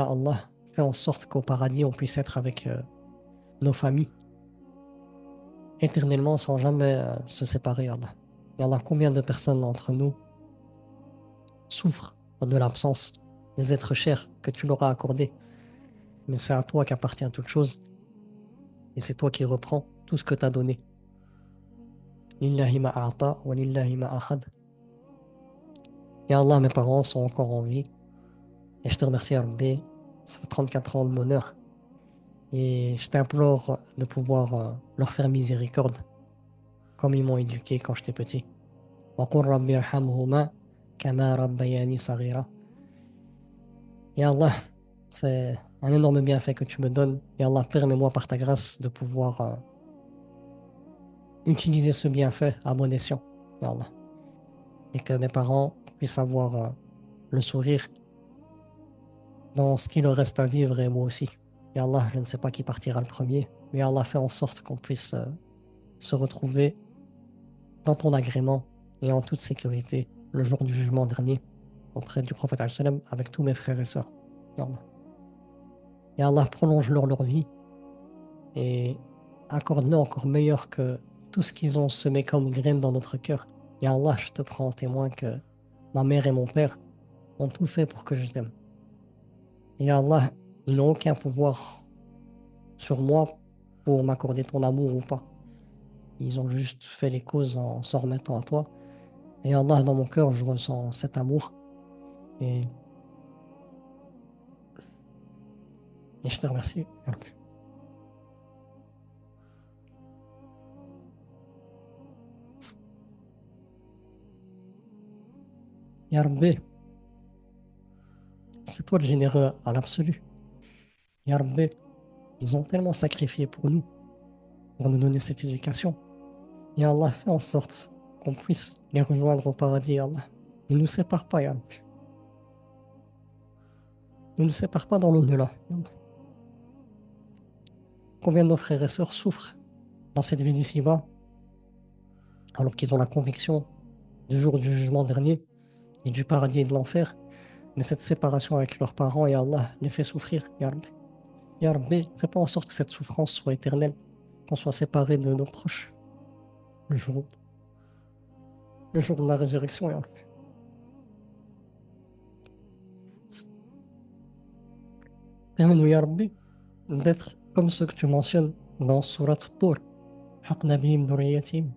Ya Allah, fais en sorte qu'au paradis, on puisse être avec nos familles éternellement sans jamais se séparer, Ya Allah. Ya Allah, combien de personnes d'entre nous souffrent de l'absence des êtres chers que tu leur as accordés. Mais c'est à toi qu'appartient toute chose et c'est toi qui reprends tout ce que tu as donné. Lillahi ma a'ta wa lillahi ma akhad. Ya Allah, mes parents sont encore en vie et je te remercie, Ya Rabbi. Ça fait 34 ans de bonheur et je t'implore de pouvoir leur faire miséricorde comme ils m'ont éduqué quand j'étais petit. Wa qur rabbi irhamhuma kama rabbayani saghira. Ya Allah, c'est un énorme bienfait que tu me donnes. Ya Allah, permets-moi par ta grâce de pouvoir utiliser ce bienfait à bon escient. Ya Allah. Et que mes parents puissent avoir le sourire dans ce qu'il leur reste à vivre et moi aussi. Ya Allah, je ne sais pas qui partira le premier, mais Allah fait en sorte qu'on puisse se retrouver dans ton agrément et en toute sécurité le jour du jugement dernier auprès du prophète alayhi salam avec tous mes frères et sœurs. Ya Allah. Ya Allah, prolonge-leur leur vie et accorde-leur encore meilleur que tout ce qu'ils ont semé comme graines dans notre cœur. Ya Allah, je te prends en témoin que ma mère et mon père ont tout fait pour que je t'aime. Et ya Allah, ils n'ont aucun pouvoir sur moi pour m'accorder ton amour ou pas. Ils ont juste fait les causes en s'en remettant à toi. Et Allah, dans mon cœur, je ressens cet amour. Et, et je te remercie. Ya Rabbi, c'est toi le généreux à l'absolu. Ya Rabbi, ils ont tellement sacrifié pour nous donner cette éducation. Et Allah, fait en sorte qu'on puisse les rejoindre au paradis, ya Allah. Ne nous sépare pas, ya Rabbi. Ne nous sépare pas dans l'au-delà, ya Allah. Combien de nos frères et sœurs souffrent dans cette vie d'ici-bas, alors qu'ils ont la conviction du jour du jugement dernier et du paradis et de l'enfer. Mais cette séparation avec leurs parents, et Allah, les fait souffrir, ya Rabbi. Ya Rabbi, fais pas en sorte que cette souffrance soit éternelle, qu'on soit séparés de nos proches le jour, le jour de la résurrection, ya Rabbi. Permets-nous, ya Rabbi, d'être comme ceux que tu mentionnes dans Surat Tour. حقنا بهم ذريتهم.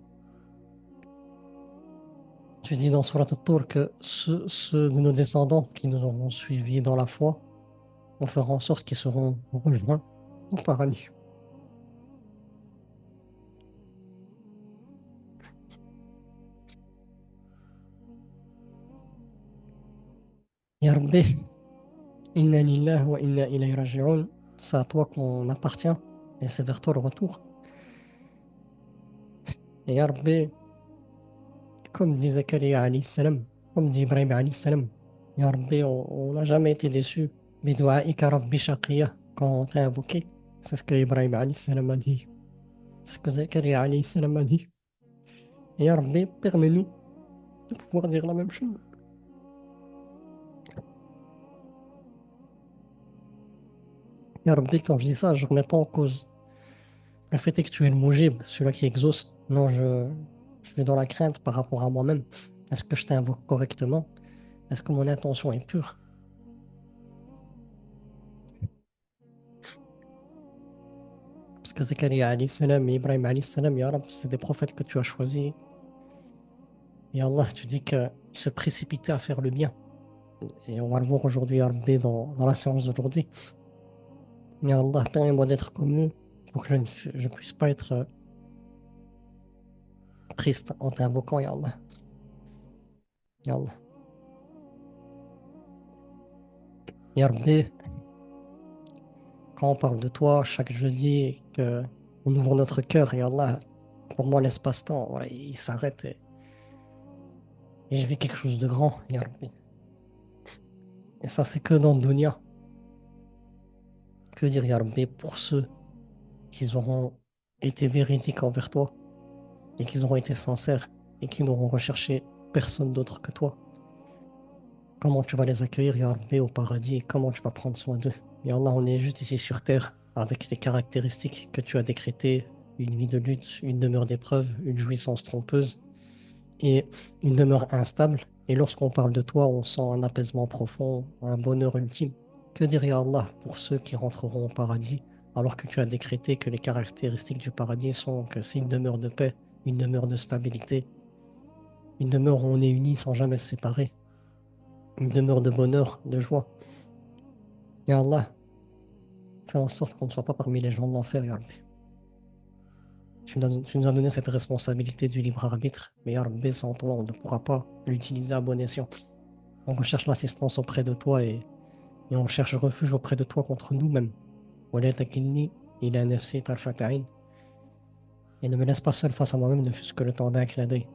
Tu dis dans Surat Tour que ceux de nos descendants qui nous auront suivis dans la foi, on fera en sorte qu'ils seront rejoints au paradis. Ya Rabbi, inna lillah wa inna ilayhi raji'un. C'est à toi qu'on appartient et c'est vers toi le retour. Et Ya Rabbi, comme dit Zakaria alayhi salam, comme dit Ibrahim alayhi salam, Ya Rabbi, on n'a jamais été déçus. Bidu'aika Rabbi shaqiya, quand on t'a invoqué. C'est ce que Ibrahim alayhi salam a dit. C'est ce que Zakaria alayhi salam a dit. Et Ya Rabbi, permets-nous de pouvoir dire la même chose. Ya Rabbi, quand je dis ça, je ne remets pas en cause le fait est que tu es le Moujib, celui-là qui exauce. Non, je suis dans la crainte par rapport à moi-même. Est-ce que je t'invoque correctement? Est-ce que mon intention est pure? Parce que Zakaria alayhi salam et Ibrahim alayhi salam, Ya Rab, c'est des prophètes que tu as choisis. Et Allah, tu dis qu'ils se précipitaient à faire le bien. Et on va le voir aujourd'hui, Ya Rabbi, dans la séance d'aujourd'hui. Ya Allah, permets-moi d'être comme eux pour que je ne puisse pas être triste en t'invoquant, Ya Allah. Ya Allah. Ya Rabbi, quand on parle de toi chaque jeudi et que on ouvre notre cœur, et Allah, pour moi, l'espace-temps, voilà, il s'arrête et je vis quelque chose de grand, Ya Rabbi. Et ça, c'est que dans le dunya. Que dire, Ya Rabbi, pour ceux qui auront été véridiques envers toi et qui auront été sincères et qui n'auront recherché personne d'autre que toi. comment tu vas les accueillir, Ya Rabbi, au paradis, et comment tu vas prendre soin d'eux. Ya Allah, on est juste ici sur terre, avec les caractéristiques que tu as décrétées, une vie de lutte, une demeure d'épreuve, une jouissance trompeuse, et une demeure instable. Et lorsqu'on parle de toi, on sent un apaisement profond, un bonheur ultime. Que dire, Ya Allah, pour ceux qui rentreront au paradis, alors que tu as décrété que les caractéristiques du paradis sont que c'est une demeure de paix, une demeure de stabilité, une demeure où on est unis sans jamais se séparer, une demeure de bonheur, de joie. Ya Allah, fais en sorte qu'on ne soit pas parmi les gens de l'enfer, Ya Rabbi. Tu nous as donné cette responsabilité du libre arbitre, mais Ya Rabbi, sans toi, on ne pourra pas l'utiliser à bon escient. On recherche l'assistance auprès de toi et on cherche refuge auprès de toi contre nous-mêmes. ولا تكلني إلى نفسي طرفة عين. Et ne me laisse pas seul face à moi-même, ne fût-ce que le temps d'un clin d'œil.